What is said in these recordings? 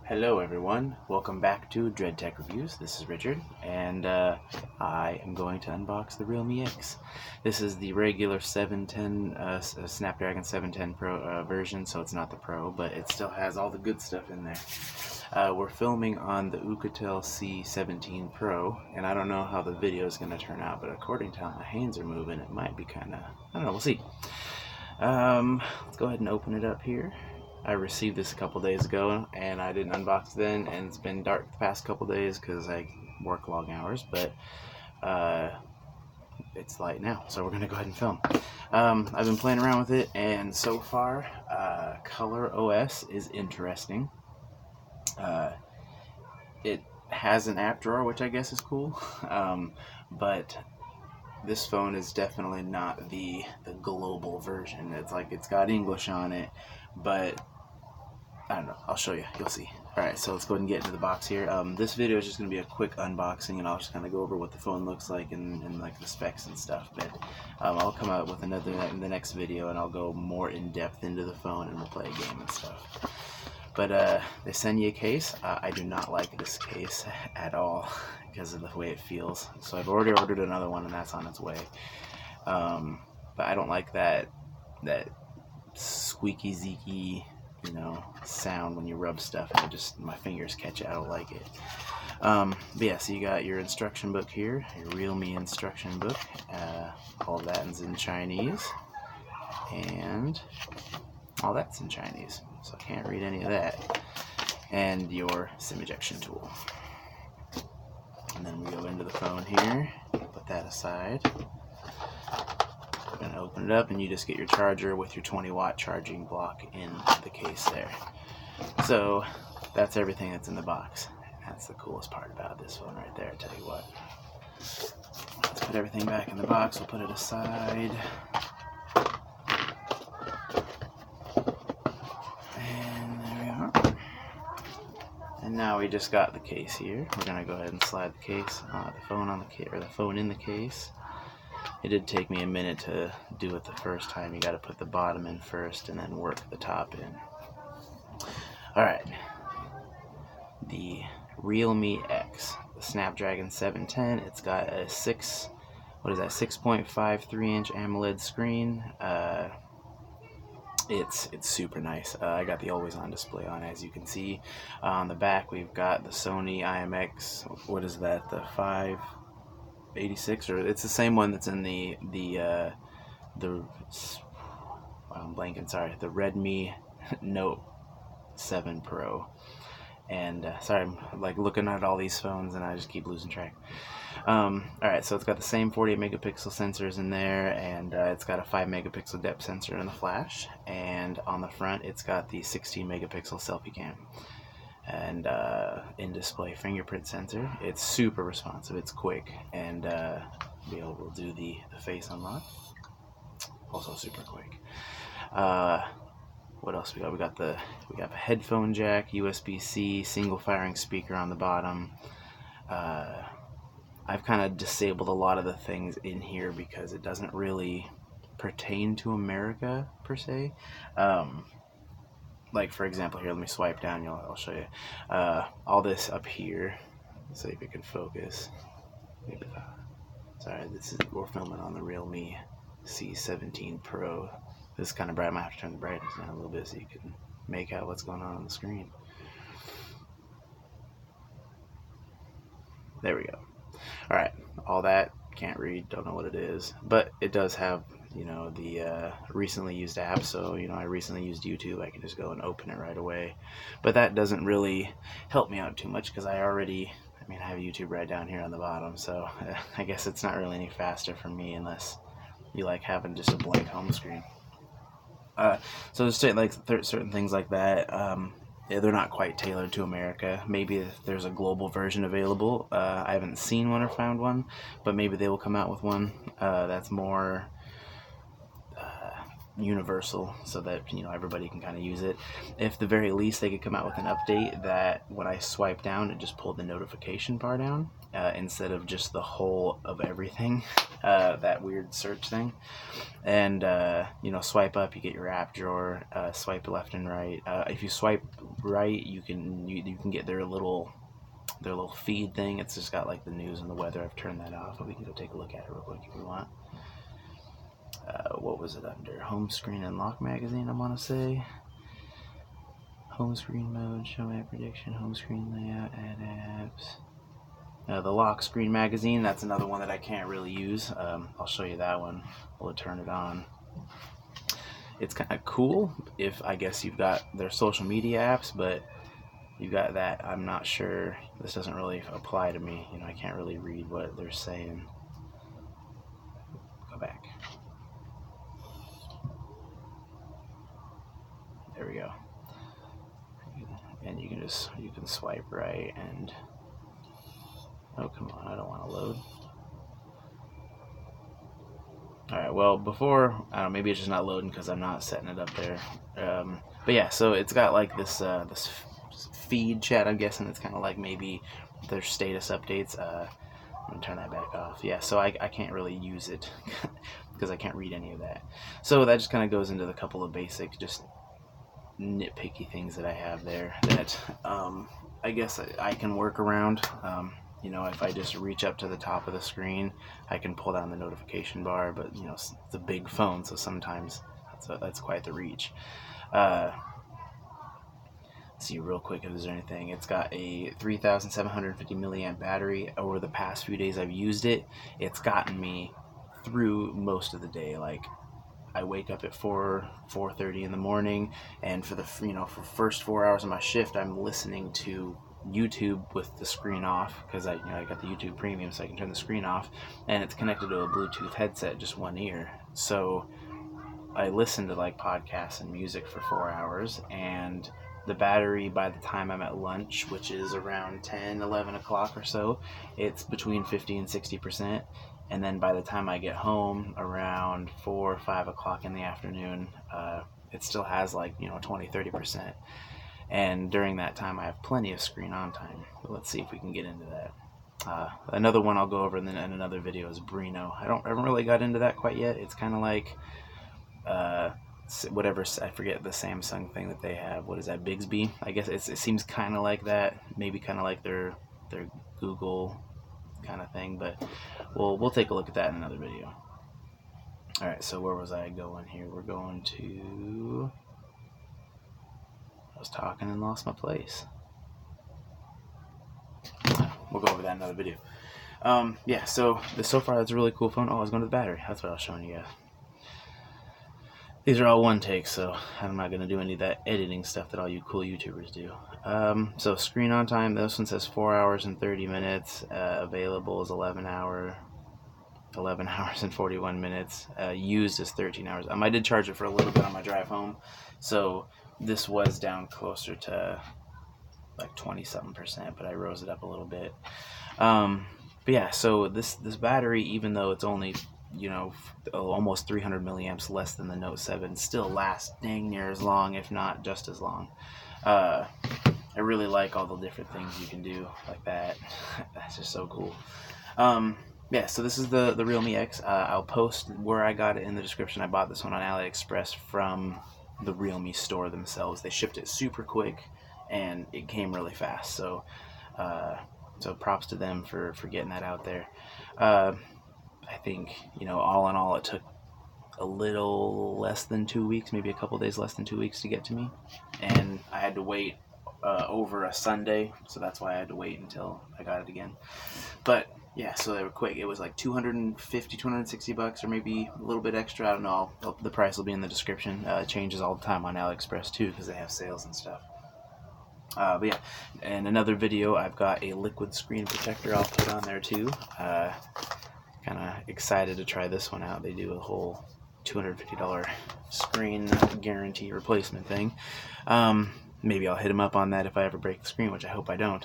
Hello everyone, welcome back to Dread Tech Reviews. This is Richard, and I am going to unbox the Realme X. This is the regular 710 Snapdragon 710 Pro version, so it's not the Pro, but it still has all the good stuff in there. We're filming on the oukitel C17 Pro, and I don't know how the video is going to turn out, but according to how my hands are moving, it might be kind of, I don't know, we'll see. Let's go ahead and open it up here. I received this a couple days ago, and I didn't unbox then, and it's been dark the past couple days because I work long hours, but it's light now, so we're going to go ahead and film. I've been playing around with it, and so far, Color OS is interesting. It has an app drawer, which I guess is cool, but this phone is definitely not the global version. It's got English on it, but I don't know. I'll show you. You'll see. Alright, so let's go ahead and get into the box here. This video is just going to be a quick unboxing, and I'll just kind of go over what the phone looks like and like the specs and stuff. But I'll come out with another in the next video, and I'll go more in depth into the phone, and we'll play a game and stuff. But they send you a case. I do not like this case at all because of the way it feels. So I've already ordered another one, and that's on its way. But I don't like that squeaky zeeky, sound when you rub stuff, and my fingers catch it. I don't like it. But yeah, so you got your instruction book here, your Realme instruction book. All of that is in Chinese, and all that's in Chinese, so I can't read any of that. And your SIM ejection tool. And then we go into the phone here, put that aside. We're going to open it up, and you just get your charger with your 20-watt charging block in the case there. So that's everything that's in the box. That's the coolest part about this one right there, I tell you what. Let's put everything back in the box. We'll put it aside. And there we are. And now we just got the case here. We're going to go ahead and slide the case, the phone in the case. It did take me a minute to do it the first time. You got to put the bottom in first and then work the top in. Alright, the Realme X, the Snapdragon 710. It's got a 6.53-inch Amoled screen. It's super nice. I got the always on display on, as you can see. On the back, we've got the Sony IMX. What is that? The 586, or it's the same one that's in the I'm blanking. Sorry, the Redmi Note 7 Pro. And sorry, I'm like looking at all these phones and I just keep losing track. Alright, so it's got the same 48 megapixel sensors in there, and it's got a 5 megapixel depth sensor in the flash, and on the front it's got the 16 megapixel selfie cam and in-display fingerprint sensor. It's super responsive, it's quick, and be able to do the face unlock. Also super quick. What else we got? We got the headphone jack, USB-C, single firing speaker on the bottom. I've kind of disabled a lot of the things in here because it doesn't really pertain to America per se. Like for example, here, let me swipe down. I'll show you. All this up here. Let's see if it can focus. Sorry, we're filming on the Realme C17 Pro. This is kind of bright. I might have to turn the brightness down a little bit so you can make out what's going on the screen. There we go. Alright, all that, can't read, don't know what it is, but it does have, the recently used app, so, I recently used YouTube. I can just go and open it right away, but that doesn't really help me out too much because I have YouTube right down here on the bottom, so I guess it's not really any faster for me unless you like having just a blank home screen. So there's certain things like that. They're not quite tailored to America. Maybe there's a global version available. I haven't seen one or found one, but maybe they will come out with one that's more universal, so that everybody can kind of use it. If the very least they could come out with an update that when I swipe down it just pulled the notification bar down, instead of just the whole of everything, that weird search thing. And swipe up, you get your app drawer. Swipe left and right. If you swipe right, you can get their little feed thing. It's just got like the news and the weather. I've turned that off, but we can go take a look at it real quick if you want. What was it under? Home screen and lock magazine, I want to say. Home screen mode, show app prediction, home screen layout, add apps. The lock screen magazine, that's another one that I can't really use. I'll show you that one. We'll turn it on. It's kind of cool if, I guess, you've got their social media apps, but you've got that. I'm not sure. This doesn't really apply to me. I can't really read what they're saying. Go back. There we go. And you can swipe right and, oh come on, I don't want to load. Alright, well, before, I don't know, maybe it's just not loading because I'm not setting it up there. But yeah, so it's got like this feed chat. I'm guessing it's kind of like maybe their status updates. I'm gonna turn that back off. Yeah, so I can't really use it because I can't read any of that. So that just kind of goes into the couple of basic, just nitpicky things that I have there that I guess I can work around. If I just reach up to the top of the screen, I can pull down the notification bar, but it's a big phone, so sometimes that's quite the reach. See real quick if there's anything. It's got a 3,750 milliamp battery. Over the past few days I've used it, it's gotten me through most of the day. Like, I wake up at 4:30 in the morning, and for the first 4 hours of my shift, I'm listening to YouTube with the screen off, because I got the YouTube Premium, so I can turn the screen off, and it's connected to a Bluetooth headset, just one ear. So I listen to like podcasts and music for 4 hours, and the battery by the time I'm at lunch, which is around 10-11 o'clock or so, it's between 50 and 60%. And then by the time I get home around 4 or 5 o'clock in the afternoon, it still has like 20-30%. And during that time I have plenty of screen on time. But let's see if we can get into that. Another one I'll go over in another video is Brino. I haven't really got into that quite yet. It's kind of like whatever, I forget the Samsung thing that they have. What is that, Bixby? I guess it seems kind of like that. Maybe kind of like their Google kind of thing, but we'll take a look at that in another video. Alright, so where was I going here? We're going to... I was talking and lost my place. We'll go over that in another video. Yeah, so far that's a really cool phone. Oh, I was going to the battery. That's what I was showing you guys. These are all one take, so I'm not going to do any of that editing stuff that all you cool YouTubers do. So screen on time, this one says 4 hours and 30 minutes. Available is 11 hours and 41 minutes. Used is 13 hours. I did charge it for a little bit on my drive home, so this was down closer to like 20-something%, but I rose it up a little bit. But yeah, so this battery, even though it's only almost 300 milliamps less than the Note 7, still lasts dang near as long, if not just as long. I really like all the different things you can do like that. That's just so cool. Yeah, so this is the Realme X. I'll post where I got it in the description. I bought this one on AliExpress from the Realme store themselves. They shipped it super quick, and it came really fast. So props to them for getting that out there. I think, all in all, it took a little less than 2 weeks, maybe a couple days less than 2 weeks to get to me. And I had to wait over a Sunday, so that's why I had to wait until I got it again. But yeah, so they were quick. It was like $260 or maybe a little bit extra. I don't know. The price will be in the description. It changes all the time on AliExpress too, because they have sales and stuff. But yeah, in another video, I've got a liquid screen protector I'll put on there too. Kind of excited to try this one out. They do a whole $250 screen guarantee replacement thing. Maybe I'll hit them up on that if I ever break the screen, which I hope I don't.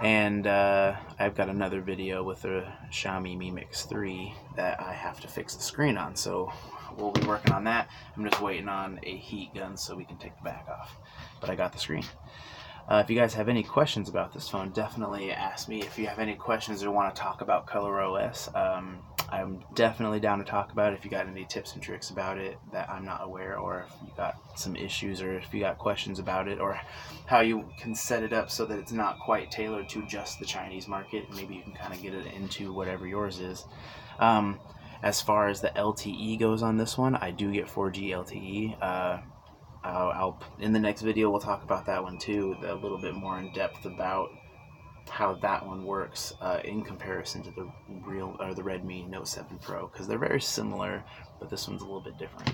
And I've got another video with the Xiaomi Mi Mix 3 that I have to fix the screen on, so we'll be working on that. I'm just waiting on a heat gun so we can take the back off. But I got the screen. If you guys have any questions about this phone, definitely ask me. If you have any questions or want to talk about ColorOS, I'm definitely down to talk about it. If you got any tips and tricks about it that I'm not aware, or if you got some issues, or if you got questions about it, or how you can set it up so that it's not quite tailored to just the Chinese market, maybe you can kind of get it into whatever yours is. As far as the LTE goes on this one, I do get 4G LTE. In the next video we'll talk about that one too, a little bit more in depth about how that one works in comparison to the Redmi Note 7 Pro, because they're very similar, but this one's a little bit different.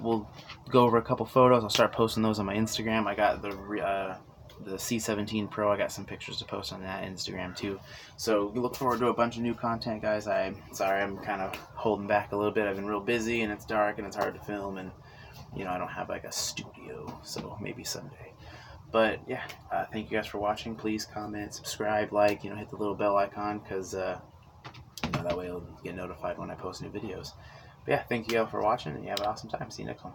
We'll go over a couple photos. I'll start posting those on my Instagram. I got the C17 Pro. I got some pictures to post on that Instagram too. So we look forward to a bunch of new content, guys. I'm sorry I'm kind of holding back a little bit. I've been real busy, and it's dark, and it's hard to film, and you know, I don't have like a studio, so maybe someday. But yeah, thank you guys for watching. Please comment, subscribe, like, hit the little bell icon, because that way you'll get notified when I post new videos. But yeah, thank you all for watching, and you have an awesome time. See you next one.